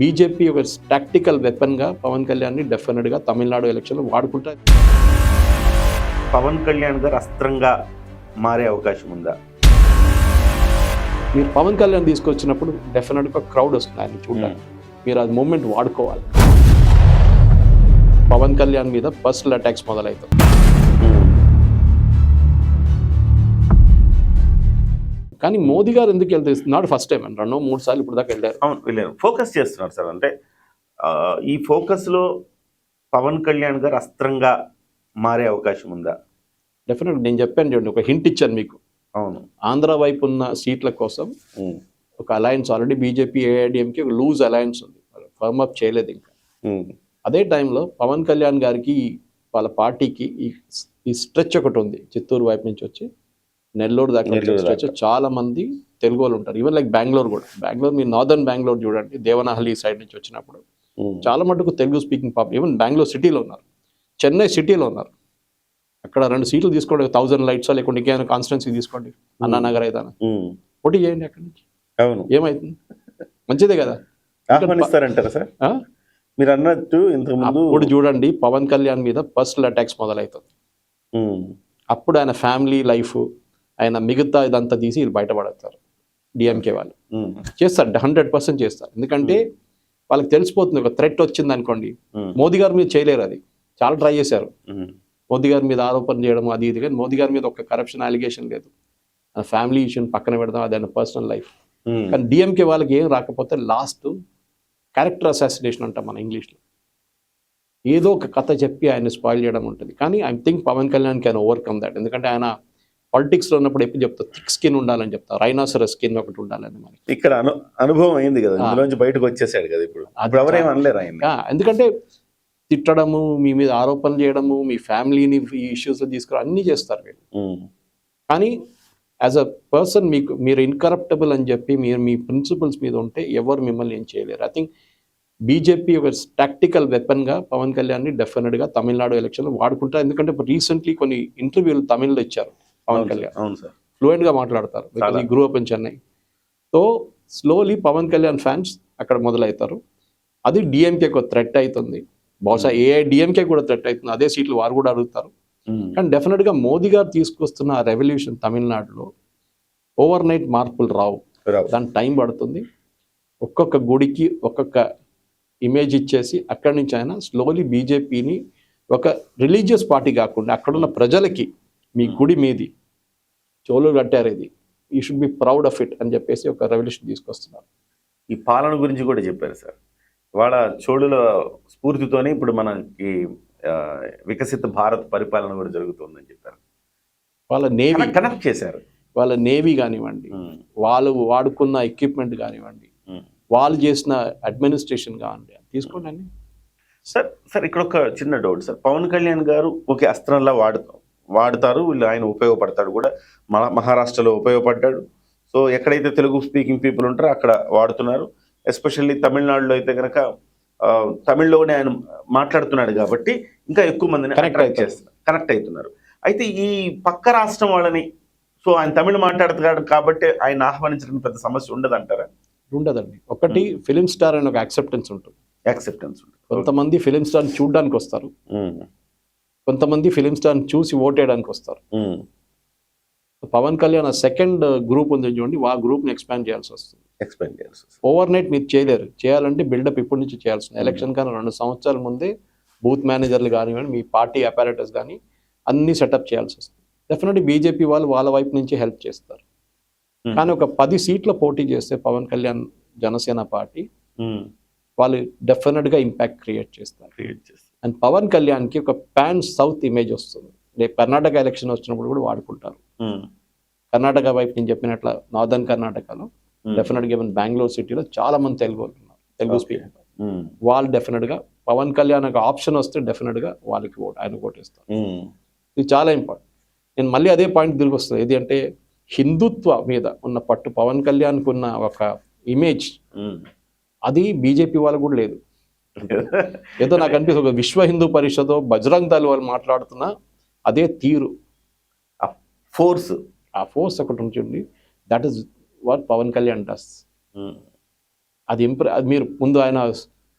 BJP ఒక tactical వెపన్గా Pawan కళ్యాణ్ని డెఫినెట్గా తమిళనాడు ఎలక్షన్లో వాడుకుంటారు. పవన్ కళ్యాణ్ గారు అస్త్రంగా మారే అవకాశం ఉందా? మీరు పవన్ కళ్యాణ్ తీసుకొచ్చినప్పుడు డెఫినెట్గా క్రౌడ్ వస్తుంది ఆయన చూడడానికి. మీరు అది మూమెంట్ వాడుకోవాలి. పవన్ కళ్యాణ్ మీద పర్సనల్ అటాక్స్ మొదలవుతాయి. కానీ మోదీ గారు ఎందుకు వెళ్తే నాట్ ఫస్ట్ టైం అండి, 2-3 సార్లు ఇప్పుడు దాకా వెళ్ళారు. అవును, వెళ్ళారు. ఫోకస్ చేస్తున్నారు సార్. అంటే ఈ ఫోకస్లో పవన్ కళ్యాణ్ గారు అస్త్రంగా మారే అవకాశం ఉందా? డెఫినెట్ నేను చెప్పాను చూడండి, ఒక హింట్ ఇచ్చాను మీకు. అవును, ఆంధ్ర వైపు ఉన్న సీట్ల కోసం ఒక అలయన్స్ ఆల్రెడీ బీజేపీ ఏఐడిఎంకి ఒక లూజ్ అలయన్స్ ఉంది, ఫర్మ్ అప్ చేయలేదు ఇంకా. అదే టైంలో పవన్ కళ్యాణ్ గారికి వాళ్ళ పార్టీకి ఈ స్ట్రెచ్ ఒకటి ఉంది, చిత్తూరు వైపు నుంచి వచ్చి నెల్లూరు దాకా స్ట్రెచ్. చాలా మంది తెలుగు వాళ్ళు ఉంటారు. ఈవెన్ లైక్ బెంగళూరు కూడా. బెంగళూరు మీరు నార్దర్న్ బెంగళూరు చూడండి, దేవనహల్లి సైడ్ నుంచి వచ్చినప్పుడు చాలా మటుకు తెలుగు స్పీకింగ్ పాపం. ఈవెన్ బెంగళూరు సిటీలో ఉన్నారు, చెన్నై సిటీలో ఉన్నారు. అక్కడ 2 సీట్లు తీసుకోండి, 1000 లైట్స్ లేకుండా ఇంకేమైనా కాన్స్టిట్యున్సీ తీసుకోండి, అన్నానగర్ అయితే పోటీ చేయండి అక్కడి నుంచి. అవును, ఏమైతుంది? మంచిదే కదా. ఆహ్వానిస్తారంటారా సార్? మీరు అన్నట్టు ఇంతకుముందు ఇప్పుడు చూడండి, పవన్ కళ్యాణ్ మీద పర్సనల్ అటాక్స్ మొదలవుతుంది. అప్పుడు ఆయన ఫ్యామిలీ లైఫ్, ఆయన మిగతా ఇదంతా తీసి వీళ్ళు బయటపడతారు. డిఎంకే వాళ్ళు చేస్తారు, 100% చేస్తారు. ఎందుకంటే వాళ్ళకి తెలిసిపోతుంది, ఒక థ్రెట్ వచ్చింది అనుకోండి, మోదీ గారి మీద చేయలేరు. అది చాలా ట్రై చేశారు, మోదీ గారి మీద ఆరోపణ చేయడం అది ఇది. కానీ మోదీ గారి మీద ఒక కరప్షన్ అలిగేషన్ లేదు. ఫ్యామిలీ ఇష్యూని పక్కన పెడదాం, అది ఆయన పర్సనల్ లైఫ్. కానీ డిఎంకే వాళ్ళకి ఏం రాకపోతే లాస్ట్ క్యారెక్టర్ అసాసినేషన్ అంటాం మన ఇంగ్లీష్లో, ఏదో ఒక కథ చెప్పి ఆయన స్పాయిల్ చేయడం ఉంటుంది. కానీ I think Pavan Kalyan can overcome that. ఎందుకంటే ఆయన పాలిటిక్స్లో ఉన్నప్పుడు ఎప్పుడు చెప్తా, థిక్ స్కిన్ ఉండాలని చెప్తా, రైనాసరస్ స్కిన్ ఒకటి ఉండాలని. మనకి ఇక్కడ అనుభవం అయింది కదా, ఇందులోంచి బయటకు వచ్చేసాడు కదా. ఇప్పుడు ఎవరేం అనలేరు ఆయన. ఎందుకంటే తిట్టడము, మీ మీద ఆరోపణలు చేయడము, మీ ఫ్యామిలీని ఈ ఇష్యూస్లో తీసుకురా అన్నీ చేస్తారు వీళ్ళు. కానీ యాజ్ అ పర్సన్ మీరు ఇన్కరప్టబుల్ అని చెప్పి మీరు మీ ప్రిన్సిపల్స్ మీద ఉంటే ఎవరు మిమ్మల్ని ఏం చేయలేరు. ఐ థింక్ బీజేపీ ఒక టాక్టికల్ వెపన్గా పవన్ కళ్యాణ్ని డెఫినెట్గా తమిళనాడు ఎలక్షన్లో వాడుకుంటారు. ఎందుకంటే రీసెంట్లీ కొన్ని ఇంటర్వ్యూలు తమిళ్లో ఇచ్చారు పవన్ కళ్యాణ్. ఫ్లూయెంట్గా మాట్లాడతారు, because he grew up in Chennai. So slowly Pavan Kalyan fans అక్కడ మొదలవుతారు. అది డిఎంకేకి ఒక థ్రెట్ అవుతుంది. బహుశా ఏఐడిఎంకే కూడా థ్రెట్ అవుతుంది, అదే సీట్లు వారు కూడా అడుగుతారు. కానీ డెఫినెట్గా మోదీ గారు తీసుకొస్తున్న ఆ రెవల్యూషన్ తమిళనాడులో ఓవర్ నైట్ మార్పులు రావు, దానికి టైం పడుతుంది. ఒక్కొక్క గుడికి ఒక్కొక్క ఇమేజ్ ఇచ్చేసి అక్కడి నుంచి ఆయన స్లోలీ బీజేపీని ఒక రిలీజియస్ పార్టీ కాకుండా అక్కడున్న ప్రజలకి మీ గుడి మీది చోలు కట్టారు, ఇది you should be proud of it అని చెప్పేసి ఒక రెవల్యూషన్ తీసుకొస్తున్నారు. ఈ పాలన గురించి కూడా చెప్పారు సార్. వాళ్ళ చోళుల స్ఫూర్తితోనే ఇప్పుడు మనకి వికసిత భారత్ పరిపాలన కూడా జరుగుతుందని చెప్పారు. వాళ్ళ నేవీ కనెక్ట్ చేశారు. వాళ్ళ నేవీ కానివ్వండి, వాళ్ళు వాడుకున్న ఎక్విప్మెంట్ కానివ్వండి, వాళ్ళు చేసిన అడ్మినిస్ట్రేషన్ కానివ్వండి, తీసుకోండి అన్ని. సార్ ఇక్కడ ఒక చిన్న డౌట్ సార్. పవన్ కళ్యాణ్ గారు ఒకే అస్త్రంలా వాడతారు, వీళ్ళు ఆయన ఉపయోగపడతాడు కూడా. మహారాష్ట్రలో ఉపయోగపడ్డాడు. సో ఎక్కడైతే తెలుగు స్పీకింగ్ పీపుల్ ఉంటారో అక్కడ వాడుతున్నారు. ఎస్పెషల్లీ తమిళనాడులో అయితే కనుక తమిళ్లోనే ఆయన మాట్లాడుతున్నాడు కాబట్టి ఇంకా ఎక్కువ మందిని కనెక్ట్ అవుతున్నారు. అయితే ఈ పక్క రాష్ట్రం వాళ్ళని, సో ఆయన తమిళ్ మాట్లాడుతున్నాడు కాబట్టి ఆయన ఆహ్వానించడానికి పెద్ద సమస్య ఉండదంటారా? ఉండదండి. ఒకటి ఫిలిం స్టార్ అని ఒక యాక్సెప్టెన్స్ ఉంటుంది. కొంతమంది ఫిలిం స్టార్ని చూడడానికి వస్తారు, కొంతమంది ఫిలిం స్టార్ని చూసి ఓటేయడానికి వస్తారు. పవన్ కళ్యాణ్ సెకండ్ గ్రూప్ ఉంది చూడండి, ఆ గ్రూప్ని ఎక్స్పాండ్ చేయాల్సి వస్తుంది. ఓవర్ నైట్ మీరు చేయలేరు. చేయాలంటే బిల్డప్ ఇప్పటి నుంచి చేయాల్సింది. ఎలక్షన్ కానీ 2 సంవత్సరాల ముందే బూత్ మేనేజర్లు కానివ్వండి, మీ పార్టీ అపారేటస్ కానీ అన్ని సెటప్ చేయాల్సి వస్తుంది. డెఫినెట్లీ బీజేపీ వాళ్ళు వాళ్ళ వైపు నుంచి హెల్ప్ చేస్తారు. కానీ ఒక 10 సీట్ల పోటీ చేస్తే పవన్ కళ్యాణ్ జనసేన పార్టీ వాళ్ళు డెఫినెట్గా ఇంపాక్ట్ క్రియేట్ చేస్తారు. అండ్ పవన్ కళ్యాణ్కి ఒక పాన్ సౌత్ ఇమేజ్ వస్తుంది. రేపు కర్ణాటక ఎలక్షన్ వచ్చినప్పుడు కూడా వాడుకుంటారు. కర్ణాటక వైపు నేను చెప్పినట్ల నార్దర్న్ కర్ణాటకలో డెఫినెట్గా ఈవెన్ బెంగళూరు సిటీలో చాలా మంది తెలుగు వాళ్ళు ఉన్నారు, తెలుగు స్పీకింగ్. వాళ్ళు డెఫినెట్గా పవన్ కళ్యాణ్ ఒక ఆప్షన్ వస్తే డెఫినెట్గా వాళ్ళకి ఆయన ఓటేస్తారు. ఇది చాలా ఇంపార్టెంట్. నేను మళ్ళీ అదే పాయింట్ తిరిగి వస్తుంది, ఏది అంటే హిందుత్వ మీద ఉన్న పట్టు, పవన్ కళ్యాణ్కి ఉన్న ఒక ఇమేజ్ అది బీజేపీ వాళ్ళకు కూడా లేదు. ఏదో నాకు అనిపిస్తుంది, ఒక విశ్వ హిందూ పరిషత్, బజరంగ్ దళ్ వాళ్ళు మాట్లాడుతున్న అదే తీరు, ఆ ఫోర్స్ ఒకటి ఉంటుంది. That is what Pavan Kalyan does. అది అది మీరు ముందు ఆయన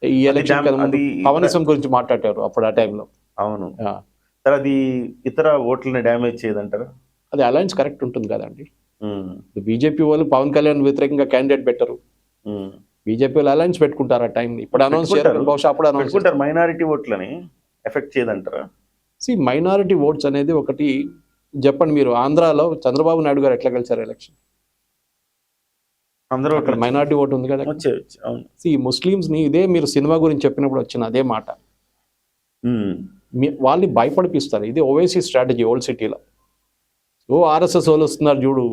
ఈ ఎలక్షన్ కన్నా ముందు పవనిజం గురించి మాట్లాడారు అప్పుడు ఆ టైంలో. అవును సార్, అది ఇతర ఓట్లని డ్యామేజ్ చేయదంటారా? అది అలయన్స్ కరెక్ట్ ఉంటుంది కదండి. బీజేపీ వాళ్ళు పవన్ కళ్యాణ్ వ్యతిరేకంగా క్యాండిడేట్ పెట్టరు, బీజేపీ వాళ్ళు అలయన్స్ పెట్టుకుంటారు ఆ టైం. ఇప్పుడు అనౌన్స్ చేస్తారు, బహుశా అప్పుడు అనౌన్స్ చేస్తారు. మైనారిటీ ఓట్లని ఎఫెక్ట్ చేయదంటారా? మైనారిటీ ఓట్స్ అనేది ఒకటి చెప్పండి. మీరు ఆంధ్రాలో చంద్రబాబు నాయుడు గారు ఎట్లా గెలిచారు ఎలక్షన్? అందరూ అక్కడ మైనారిటీ ఓట్ ఉంది కదా. ముస్లిమ్స్ ని ఇదే మీరు సినిమా గురించి చెప్పినప్పుడు వచ్చిన అదే మాట, వాళ్ళని భయపడిపిస్తారు. ఇది ఓవైసీ స్ట్రాటజీ ఓల్డ్ సిటీలో. ఓ ఆర్ఎస్ఎస్ వాళ్ళు వస్తున్నారు చూడు,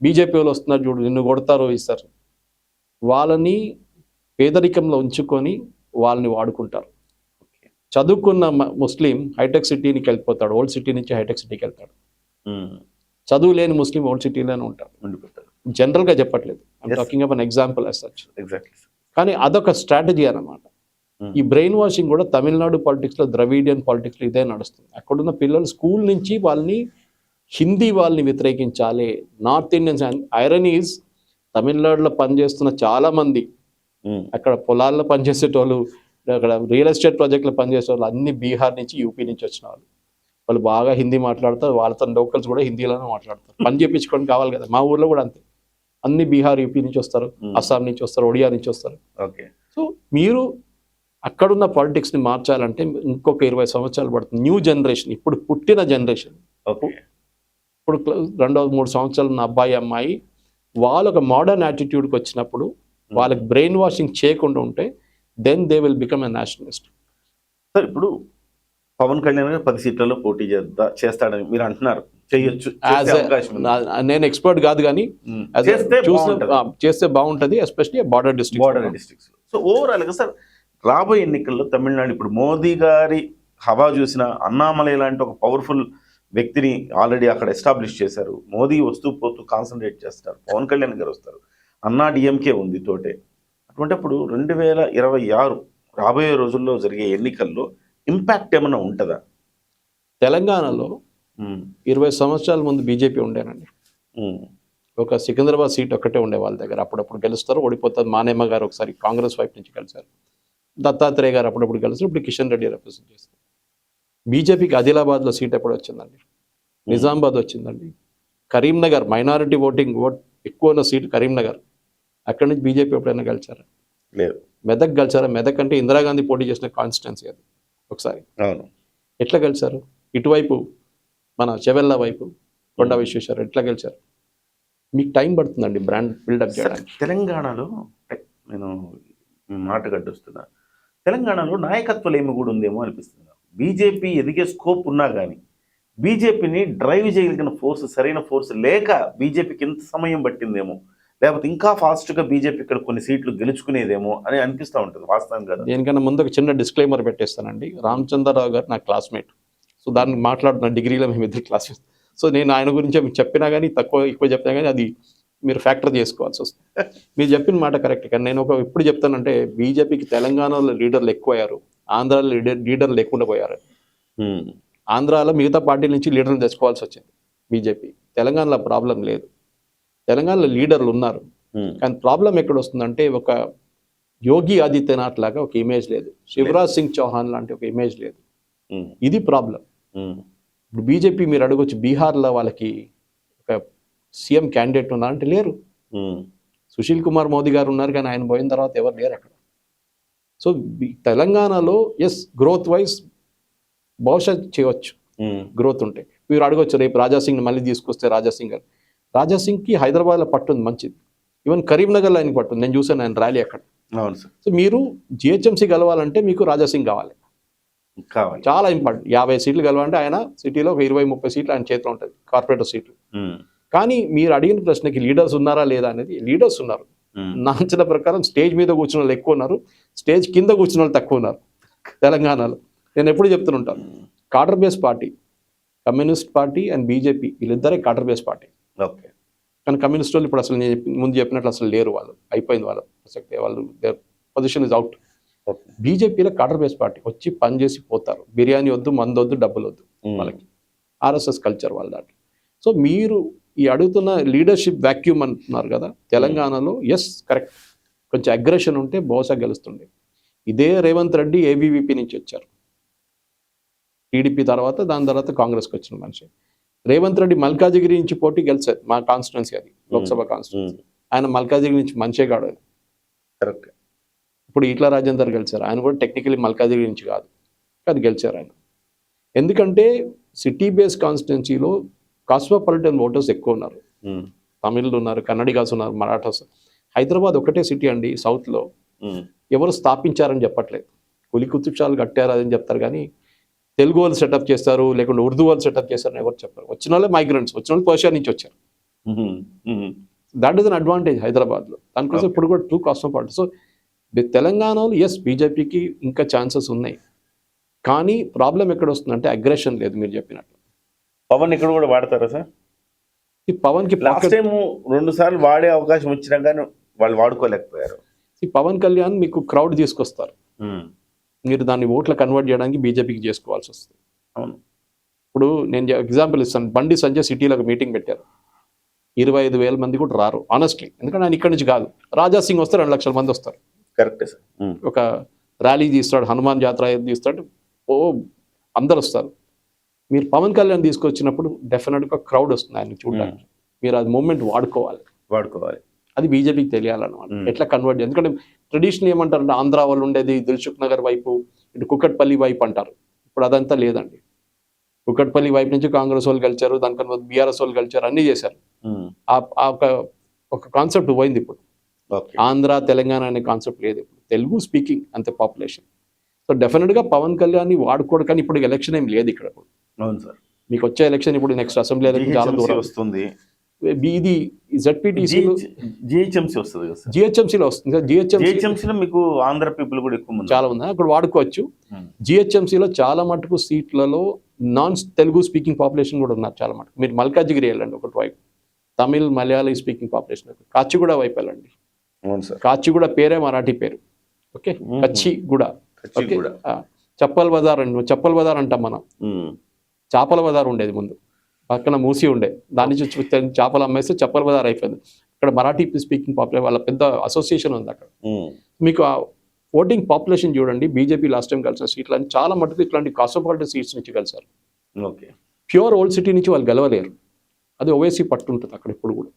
బీజేపీ వాళ్ళు వస్తున్నారు చూడు, నిన్ను కొడతారు ఇస్తారు. వాళ్ళని పేదరికంలో ఉంచుకొని వాళ్ళని వాడుకుంటారు. చదువుకున్న ముస్లిం హైటెక్ సిటీకి వెళ్ళిపోతాడు, ఓల్డ్ సిటీ నుంచి హైటెక్ సిటీకి వెళ్తాడు. చదువు లేని ముస్లిం ఓల్డ్ సిటీలోనే ఉంటారు. జనరల్గా చెప్పట్లేదు, I'm talking about an example as such. కానీ అదొక స్ట్రాటజీ అన్నమాట. ఈ బ్రెయిన్ వాషింగ్ కూడా తమిళనాడు పాలిటిక్స్లో, ద్రవిడియన్ పాలిటిక్స్లో ఇదే నడుస్తుంది. అక్కడున్న పిల్లలు స్కూల్ నుంచి వాళ్ళని హిందీ వాళ్ళని వ్యతిరేకించాలి, నార్త్ ఇండియన్స్. ఐరన్ ఈజ్ తమిళనాడులో పనిచేస్తున్న చాలా మంది, అక్కడ పొలాల్లో పనిచేసేటోళ్ళు, అక్కడ రియల్ ఎస్టేట్ ప్రాజెక్టులో పనిచేసే వాళ్ళు అన్ని బీహార్ నుంచి, యూపీ నుంచి వచ్చిన వాళ్ళు. వాళ్ళు బాగా హిందీ మాట్లాడతారు, వాళ్ళతో లోకల్స్ కూడా హిందీలోనే మాట్లాడతారు. పని చేయించుకొని కావాలి కదా. మా ఊర్లో కూడా అంతే, అన్ని బీహార్, యూపీ నుంచి వస్తారు, అస్సాం నుంచి వస్తారు, ఒడియా నుంచి వస్తారు. సో మీరు అక్కడున్న పాలిటిక్స్ని మార్చాలంటే ఇంకొక 20 సంవత్సరాలు పడుతుంది. న్యూ జనరేషన్, ఇప్పుడు పుట్టిన జనరేషన్, ఇప్పుడు 2-3 సంవత్సరాలు ఉన్న అబ్బాయి అమ్మాయి వాళ్ళు ఒక మోడర్న్ యాటిట్యూడ్కి వచ్చినప్పుడు, వాళ్ళకి బ్రెయిన్ వాషింగ్ చేయకుండా ఉంటే, then they will become a nationalist. Sir, ఇప్పుడు పవన్ కళ్యాణ్ గారు 10 సీట్లలో పోటీ చేస్తాడని మీరు అంటున్నారు. చేయొచ్చు, నేను ఎక్స్పర్ట్ కాదు కానీ చేస్తే బాగుంటుంది, especially border districts. So overall గా సార్, రాబోయే ఎన్నికల్లో తమిళనాడు ఇప్పుడు మోదీ గారి హవా చూసిన అన్నామలై లాంటి ఒక పవర్ఫుల్ వ్యక్తిని ఆల్రెడీ అక్కడ ఎస్టాబ్లిష్ చేశారు. మోదీ వస్తూ పోతూ కాన్సన్ట్రేట్ చేస్తారు, పవన్ కళ్యాణ్ గారు వస్తారు, అన్నా డిఎంకే ఉంది తోటే. అటువంటిప్పుడు 2026 రాబోయే రోజుల్లో జరిగే ఎన్నికల్లో ఇంపాక్ట్ ఏమైనా ఉంటుందా? తెలంగాణలో 20 సంవత్సరాల ముందు బీజేపీ ఉండేనండి. ఒక సికింద్రాబాద్ సీట్ ఒక్కటే ఉండే వాళ్ళ దగ్గర. అప్పుడప్పుడు గెలుస్తారు, ఓడిపోతారు. మానేమ్మ గారు ఒకసారి కాంగ్రెస్ వైపు నుంచి కలిశారు, దత్తాత్రేయ గారు అప్పుడప్పుడు గెలుస్తారు, ఇప్పుడు కిషన్ రెడ్డి రిప్రజెంట్ చేస్తారు. బీజేపీకి ఆదిలాబాద్లో సీట్ ఎప్పుడు వచ్చిందండి, నిజామాబాద్ వచ్చిందండి, కరీంనగర్ మైనారిటీ ఓట్ ఎక్కువ ఉన్న సీట్ కరీంనగర్, అక్కడి నుంచి బీజేపీ ఎప్పుడైనా గెలిచారా? లేదు. మెదక్ గెలిచారా? మెదక్ అంటే ఇందిరాగాంధీ పోటీ చేసిన కాన్స్టిట్యున్సీ అది. ఒకసారి ఎట్లా గెలిచారు? ఇటువైపు మన చెవెల్లా వైపు కొండ విశ్వేశ్వర ఎట్లా గెలిచారు? మీకు టైం పడుతుందండి బ్రాండ్ బిల్డప్ చేయడానికి. తెలంగాణలో నేను మాట గడ్డొస్తున్నా, తెలంగాణలో నాయకత్వం ఏమి కూడా ఉందేమో అనిపిస్తుంది. బీజేపీ ఎదిగే స్కోప్ ఉన్నా కానీ బీజేపీని డ్రైవ్ చేయగలిగిన ఫోర్స్, సరైన ఫోర్స్ లేక బీజేపీకి ఇంత సమయం పట్టిందేమో, లేకపోతే ఇంకా ఫాస్ట్గా బీజేపీ ఇక్కడ కొన్ని సీట్లు గెలుచుకునేదేమో అని అనిపిస్తూ ఉంటుంది. వాస్తవం కదా. దేనికన్నా ముందు ఒక చిన్న డిస్క్లైమర్ పెట్టేస్తానండి. రామచంద్రరావు గారు నా క్లాస్మేట్. సో దాన్ని మాట్లాడుతున్న డిగ్రీలో మేము ఇద్దరు క్లాస్మేట్. సో నేను ఆయన గురించి చెప్పినా కానీ ఎక్కువ చెప్పినా కానీ అది మీరు ఫ్యాక్టర్ చేసుకోవాల్సి వస్తుంది. మీరు చెప్పిన మాట కరెక్ట్. కానీ నేను ఎప్పుడు చెప్తానంటే, బీజేపీకి తెలంగాణలో లీడర్లు ఎక్కువయ్యారు, ఆంధ్రాలో లీడర్లు లేకుండా పోయారు. ఆంధ్రాలో మిగతా పార్టీల నుంచి లీడర్లు తెచ్చుకోవాల్సి వచ్చింది బీజేపీ. తెలంగాణలో ప్రాబ్లం లేదు, తెలంగాణలో లీడర్లు ఉన్నారు. కానీ ప్రాబ్లం ఎక్కడ వస్తుందంటే, ఒక యోగి ఆదిత్యనాథ్ లాగా ఒక ఇమేజ్ లేదు, శివరాజ్ సింగ్ చౌహాన్ లాంటి ఒక ఇమేజ్ లేదు. ఇది ప్రాబ్లం. ఇప్పుడు బీజేపీ మీరు అడగొచ్చు, బీహార్లో వాళ్ళకి ఒక సీఎం క్యాండిడేట్ ఉన్నారంటే లేరు. సుశీల్ కుమార్ మోదీ గారు ఉన్నారు, కానీ ఆయన పోయిన తర్వాత ఎవరు లేరు అక్కడ. సో తెలంగాణలో ఎస్ గ్రోత్ వైజ్ భవిష్యత్ చేయవచ్చు, గ్రోత్ ఉంటే. మీరు అడగొచ్చు, రేపు రాజాసింగ్ మళ్ళీ తీసుకొస్తే రాజాసింగ్కి హైదరాబాద్లో పట్టుంది మంచిది, ఈవెన్ కరీంనగర్లో ఆయనకి పట్టుంది. నేను చూసాను ఆయన ర్యాలీ అక్కడ. సో మీరు జిహెచ్ఎంసీ గెలవాలంటే మీకు రాజాసింగ్ కావాలి, చాలా ఇంపార్టెంట్. 50 సీట్లు గెలవాలంటే ఆయన సిటీలో ఒక 20-30 సీట్లు ఆయన చేతిలో ఉంటుంది, కార్పొరేటర్ సీట్లు. కానీ మీరు అడిగిన ప్రశ్నకి లీడర్స్ ఉన్నారా లేదా అనేది, లీడర్స్ ఉన్నారు. నా అంచనా ప్రకారం స్టేజ్ మీద కూర్చున్న వాళ్ళు ఎక్కువ ఉన్నారు, స్టేజ్ కింద కూర్చున్న వాళ్ళు తక్కువ ఉన్నారు తెలంగాణలో. నేను ఎప్పుడు చెప్తుంటాను, cadre base party, communist party and BJP వీళ్ళిద్దరే కాడర్ బేస్ పార్టీ. ఓకే. కానీ కమ్యూనిస్ట్ వాళ్ళు ఇప్పుడు అసలు నేను ముందు చెప్పినట్లు అసలు లేరు, వాళ్ళు అయిపోయింది, వాళ్ళ ప్రసక్తి, వాళ్ళు పొజిషన్ ఇస్ అవుట్. బీజేపీలో కాడర్ బేస్ పార్టీ, వచ్చి పని చేసి పోతారు. బిర్యానీ వద్దు, మందు వద్దు, డబ్బులు వద్దు వాళ్ళకి. ఆర్ఎస్ఎస్ కల్చర్ వాళ్ళ దాంట్లో. సో మీరు ఈ అడుగుతున్న లీడర్షిప్ వ్యాక్యూమ్ అంటున్నారు కదా తెలంగాణలో, ఎస్ కరెక్ట్. కొంచెం అగ్రెషన్ ఉంటే బహుశా గెలుస్తుండే. ఇదే రేవంత్ రెడ్డి ఏబీవీపీ నుంచి వచ్చారు, టీడీపీ తర్వాత దాని తర్వాత కాంగ్రెస్కి వచ్చిన మనిషి. రేవంత్ రెడ్డి మల్కాజిగిరి నుంచి పోటీ గెలిచారు, మా కాన్స్టిట్యున్సీ అది లోక్సభ కాన్స్టిట్యున్సీ. ఆయన మల్కాజిగిరి నుంచి మంచిగా కాడు. కరెక్ట్. ఇప్పుడు ఈట్ల రాజేందర్ గెలిచారు, ఆయన కూడా టెక్నికలీ మల్కాజిగిరి నుంచి కాదు, అది గెలిచారు ఆయన. ఎందుకంటే సిటీ బేస్డ్ కాన్స్టిట్యున్సీలో కాస్మోపాలిటన్ ఓటర్స్ ఎక్కువ ఉన్నారు. తమిళులు ఉన్నారు, కన్నడిగాస్ ఉన్నారు, మరాఠాస్. హైదరాబాద్ ఒకటే సిటీ అండి సౌత్లో, ఎవరు స్థాపించారని చెప్పట్లేదు. కులి కుతుబ్షాలు కట్టారు అని చెప్తారు, కానీ తెలుగు వాళ్ళు సెటప్ చేస్తారు, లేకుంటే ఉర్దూ వాళ్ళు సెటప్ చేస్తారని ఎవరు చెప్పారు. వచ్చిన వాళ్ళే మైగ్రెంట్స్, వచ్చిన వాళ్ళు పర్షియా నుంచి వచ్చారు. దాట్ ఈస్ అన్ అడ్వాంటేజ్ హైదరాబాద్లో. దానికోసం ఇప్పుడు కూడా టూ కాస్మోపాలిటన్. సో తెలంగాణలో ఎస్ బీజేపీకి ఇంకా ఛాన్సెస్ ఉన్నాయి, కానీ ప్రాబ్లం ఎక్కడ వస్తుందంటే అగ్రెషన్ లేదు. మీరు చెప్పినట్లు పవన్ ఇక్కడ కూడా వాడతారా సార్? ఈ పవన్కి లాస్ట్ టైం 2 సార్లు వాడే అవకాశం వచ్చినా కానీ వాళ్ళు వాడుకోలేకపోయారు. ఈ పవన్ కళ్యాణ్ మీకు క్రౌడ్ తీసుకొస్తారు, మీరు దాన్ని ఓట్ల కన్వర్ట్ చేయడానికి బీజేపీకి చేసుకోవాల్సి వస్తుంది. అవును. ఇప్పుడు నేను ఎగ్జాంపుల్ ఇస్తాను. బండి సంజయ్ సిటీలో ఒక మీటింగ్ పెట్టారు, 25,000 మంది కూడా రారు ఆనెస్ట్లీ, ఎందుకంటే ఆయన ఇక్కడి నుంచి కాదు. రాజా సింగ్ వస్తే 2 లక్షల మంది వస్తారు. కరెక్టే సార్. ఒక ర్యాలీ తీస్తాడు, హనుమాన్ జాతర తీస్తాడు, అందరు వస్తారు. మీరు పవన్ కళ్యాణ్ తీసుకొచ్చినప్పుడు డెఫినెట్గా క్రౌడ్ వస్తుంది ఆయన చూడడానికి. మీరు అది మూమెంట్ వాడుకోవాలి. అది బీజేపీకి తెలియాలన్నమాట, ఎట్లా కన్వర్ట్. ఎందుకంటే ట్రెడిషనల్ ఏమంటారంటే ఆంధ్ర వాళ్ళు ఉండేది దిల్సుఖ్ నగర్ వైపు, ఇటు కుకట్పల్లి వైపు అంటారు. ఇప్పుడు అదంతా లేదండి. కుకట్పల్లి వైపు నుంచి కాంగ్రెస్ వాళ్ళు గెలిచారు, దానికన్నా బీఆర్ఎస్ వాళ్ళు గెలిచారు, అన్నీ చేశారు. ఒక కాన్సెప్ట్ పోయింది ఇప్పుడు. ఆంధ్ర తెలంగాణ అనే కాన్సెప్ట్ లేదు ఇప్పుడు, తెలుగు స్పీకింగ్ అంతే పాపులేషన్. సో డెఫినెట్గా పవన్ కళ్యాణ్ వాడుకోడు, కానీ ఇప్పుడు ఎలక్షన్ ఏం లేదు ఇక్కడ. అవును సార్. మీకు వచ్చే ఎలక్షన్ ఇప్పుడు నెక్స్ట్ అసెంబ్లీ ఎలక్షన్ చాలా దూరం వస్తుంది. ఇది జెడ్పీటీసీలో జిహెచ్ఎంసీ వస్తుంది కదా సార్? జిహెచ్ఎంసీలో వస్తుంది. జిహెచ్ఎంసీలో మీకు ఆంధ్ర పీపుల్ కూడా ఎక్కువ మంది చాలా ఉంది, అక్కడ వాడుకోవచ్చు. జిహెచ్ఎంసీలో చాలా మటుకు సీట్లలో నాన్ తెలుగు స్పీకింగ్ పాపులేషన్ కూడా ఉన్నారు చాలా మటుకు. మీరు మల్కాజిగిరి వెళ్ళండి ఒకటి వైపు, తమిళ్ మలయాళీ స్పీకింగ్ పాపులేషన్. కాచిగూడ వైపు వెళ్ళండి, కాచిగూడ పేరే మరాఠీ పేరు. ఓకే, కచ్చిగూడ. ఓకే, చప్పల్ బజార్ అంటాం మనం. చేపల బజార్ ఉండేది ముందు, పక్కన మూసి ఉండే, దాని నుంచి చేపలు అమ్మేస్తే చప్పల్ బజార్ అయిపోయింది. ఇక్కడ మరాఠీ స్పీకింగ్ పాపులేషన్ వాళ్ళ పెద్ద అసోసియేషన్ ఉంది అక్కడ. మీకు ఆ ఓటింగ్ పాపులేషన్ చూడండి, బీజేపీ లాస్ట్ టైం కలిసిన సీట్లని చాలా మటుకు ఇట్లాంటి కాస్మోపాలిటన్ సీట్స్ నుంచి కలిసారు. ఓకే, ప్యూర్ ఓల్డ్ సిటీ నుంచి వాళ్ళు గెలవలేరు, అది ఓవైసీ పట్టుంటుంది అక్కడ ఇప్పుడు కూడా.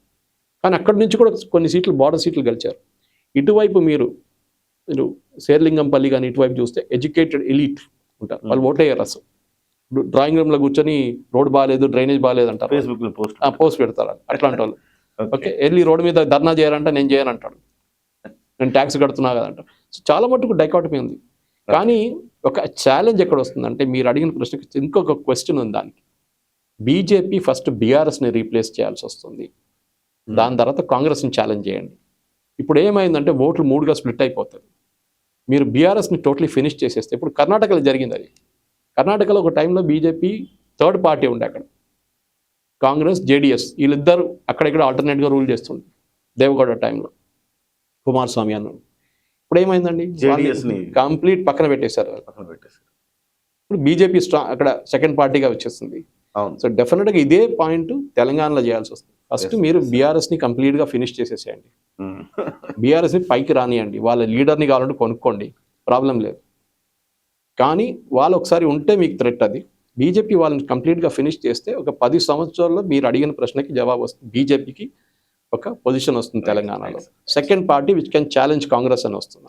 కానీ అక్కడి నుంచి కూడా కొన్ని సీట్లు బార్డర్ సీట్లు గెలిచారు. ఇటువైపు మీరు శేర్లింగంపల్లి కానీ ఇటువైపు చూస్తే ఎడ్యుకేటెడ్ ఎలీట్ ఉంటారు, వాళ్ళు ఓట్లేయరు అసలు. డ్రాయింగ్ రూమ్ లో కూర్చొని రోడ్ బాగాలేదు, డ్రైనేజ్ బాగాలేదు అంటారు, ఫేస్బుక్ లో పోస్ట్ పెడతారు అట్లాంటి వాళ్ళు. ఓకే, వెళ్ళి రోడ్డు మీద ధర్నా చేయాలంటే నేను చేయనంటాడు, నేను ట్యాక్స్ కడుతున్నా కదంటాడు. సో చాలా మటుకు డైకాటమీ ఉంది. కానీ ఒక ఛాలెంజ్ ఎక్కడ వస్తుందంటే, మీరు అడిగిన ప్రశ్నకి ఇంకొక క్వశ్చన్ ఉంది దానికి. బీజేపీ ఫస్ట్ బీఆర్ఎస్ని రీప్లేస్ చేయాల్సి వస్తుంది, దాని తర్వాత కాంగ్రెస్ని ఛాలెంజ్ చేయండి. ఇప్పుడు ఏమైందంటే ఓట్లు 3గా స్ప్లిట్ అయిపోతుంది. మీరు బీఆర్ఎస్ని టోటలీ ఫినిష్ చేసేస్తే, ఇప్పుడు కర్ణాటకలో జరిగింది అది. కర్ణాటకలో ఒక టైంలో బీజేపీ థర్డ్ పార్టీ ఉండే అక్కడ, కాంగ్రెస్ జేడిఎస్ వీళ్ళిద్దరు అక్కడెక్కడ ఆల్టర్నేట్గా రూల్ చేస్తుండే దేవగౌడ టైంలో, కుమారస్వామి అన్నాడు. ఇప్పుడు ఏమైందండి, కంప్లీట్ పక్కన పెట్టేశారు. ఇప్పుడు బీజేపీ అక్కడ సెకండ్ పార్టీగా వచ్చేస్తుంది. సో డెఫినెట్గా ఇదే పాయింట్ తెలంగాణలో చేయాల్సి వస్తుంది. ఫస్ట్ మీరు బీఆర్ఎస్ని కంప్లీట్గా ఫినిష్ చేసేసేయండి, బీఆర్ఎస్ని పైకి రానియండి, వాళ్ళ లీడర్ని కావాలంటే కొనుక్కోండి, ప్రాబ్లం లేదు. కానీ వాళ్ళు ఒకసారి ఉంటే మీకు థ్రెట్ అది. బీజేపీ వాళ్ళని కంప్లీట్గా ఫినిష్ చేస్తే ఒక 10 సంవత్సరాల్లో మీరు అడిగిన ప్రశ్నకి జవాబు వస్తుంది. బీజేపీకి ఒక పొజిషన్ వస్తుంది తెలంగాణలో, second party which can challenge Congress అని వస్తుంది.